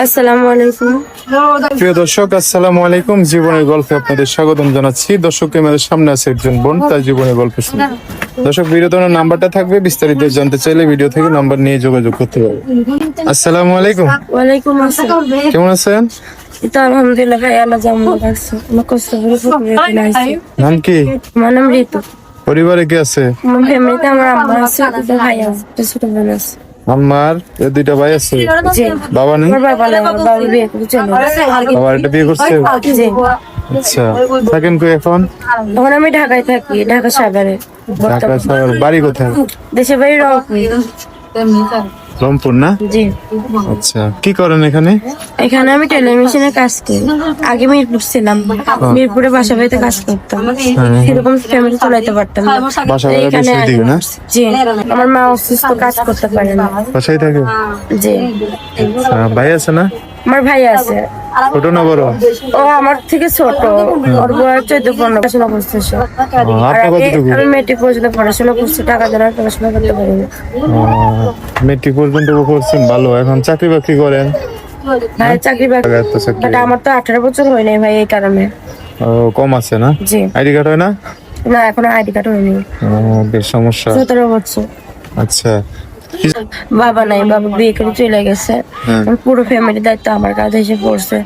আসসালামু আলাইকুম। প্রিয় দর্শক, আসসালামু আলাইকুম। জীবনের গল্পে আপনাদের স্বাগতম জানাচ্ছি। দর্শক, আমাদের সামনে আছে একজন বোন, তার জীবনের গল্প শুনুন। দর্শক, ভিডিওতে নাম্বারটা থাকবে, বিস্তারিত জানতে চাইলে ভিডিও থেকে নাম্বার নিয়ে যোগাযোগ করতে পারবে। আসসালামু আলাইকুম। ওয়ালাইকুম আসসালাম। কেমন আছেন? তো আলহামদুলিল্লাহ ভাই, আল্লাহ যেমন রাখছে আমার কষ্ট করে পরিবারে আইছি। নাম কি? আমার নাম ঋতু। পরিবারে কে আছে? আমার ফ্যামিলিতে আমার আম্মা আছে, দুটো ভাই আছে, একটা ছোট বোন আছে। আমার দুইটা ভাই আছে। জি। বাবা নেই? আমার বাবা নাই, আমার বাবা বিয়ে করে চলে গেছে। বাবার একটা বিয়ে করছে? জি। আচ্ছা, থাকেন কই এখন? এখন আমি ঢাকায় থাকি, ঢাকা সাভারে। ঢাকা শহর। বাড়ি কোথায়? দেশের বাড়ি রংপুর। রংপুর না? জি। আচ্ছা, কি করেন এখানে? এখানে আমি টেলিভিশনে কাজ করি। আগে মিরপুর ছিলাম, মিরপুরে বাসা বাড়িতে কাজ করতাম, সেরকম ফ্যামিলি চালাইতে পারতাম না। বাসা ভাড়া এখানে বেশি দিবে না? জি, আমার মা অসুস্থ, কাজ করতে পারে না। বাসায় থাকে? জি। ভাই আছে না? আমার ভাই আছে। ছোট না বড়? ও আমার থেকে ছোট, ওর বয়স 14-15 পড়াশোনা করতেছে। আর আপনার কতটুকু? আমি মেট্রিক পর্যন্ত পড়াশোনা করছি, টাকা দ্বারা পড়াশোনা করতে পারি না। মেট্রিক পর্যন্ত করছেন, ভালো। এখন চাকরি বাকরি করেন? ভাই চাকরি বাকরি, তো চাকরি বাট আমার তো 18 বছর হয় নাই ভাই, এই কারণে। কম আছে না? জি। আইডি কার্ড হয় না? না, এখন আইডি কার্ড হয়নি। বেশ সমস্যা। 17 বছর। আচ্ছা, বাবা নাই, বাবা বিয়ে করে চলে গেছে। এখন পুরো ফ্যামিলির দায়িত্ব আমার কাছে এসে পড়ছে।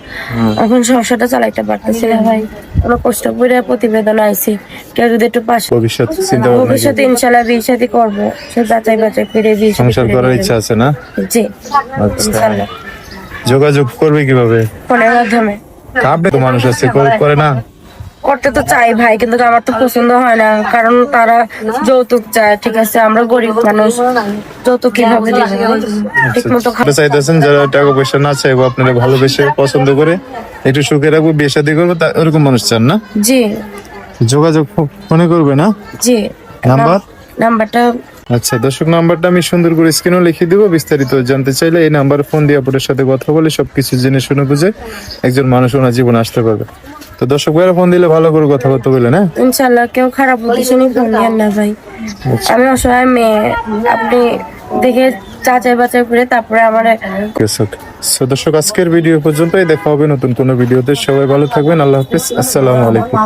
এখন সংসারটা চালাইতে পারতেছি না ভাই, অনেক কষ্ট করে প্রতিবেদন আইছি। কেউ যদি একটু পাশে, ভবিষ্যৎ চিন্তা ভাবনা কি? ভবিষ্যতে ইনশাল্লাহ বিয়ে শাদী করবো, সে যাচাই বাচাই করে বিয়ে শাদী সংসার করে করার দেব। ইচ্ছা আছে না? জি, আচ্ছা, ইনশাল্লাহ। যোগাযোগ করবে কিভাবে? ফোনের মাধ্যমে আপনি তো মানুষ আছে, করে না? করতে তো চাই ভাই, কিন্তু আমার তো পছন্দ হয় না, কারণ তারা যৌতুক চায়। ঠিক আছে, আমরা গরিব মানুষ, যৌতুক কিভাবে দিব? ঠিক মতো আপনি চাইতেছেন যারা টাকা পয়সা না চাইবো, আপনারা ভালোবেসে পছন্দ করে একটু সুখে রাখবো, বিয়ে শাদী করবো, ওরকম মানুষ চান না? জি। যোগাযোগ ফোনে করবে না? জি। নাম্বার? নাম্বারটা আচ্ছা দর্শক, নাম্বারটা আমি সুন্দর করে স্ক্রিনে লিখে দিব। বিস্তারিত জানতে চাইলে এই নাম্বারে ফোন দিয়ে আপনাদের সাথে কথা বলে সবকিছু জেনে শুনে বুঝে একজন মানুষ ওনার জীবনে আসতে পারবে। তো দর্শক ভাইরা, ফোন দিলে ভালো করে কথাবার্তা বললেন। হ্যাঁ, ইনশাল্লাহ কেউ খারাপ উদ্দেশ্য নিয়ে ফোন দিয়েন না ভাই। আমি অসহায় মেয়ে, আপনি দেখে যাচাই বাছাই করে তারপরে আমার। দর্শক, আজকের ভিডিও পর্যন্তই। দেখা হবে নতুন কোনো ভিডিওতে। সবাই ভালো থাকবেন। আল্লাহ হাফিজ। আসসালামু আলাইকুম।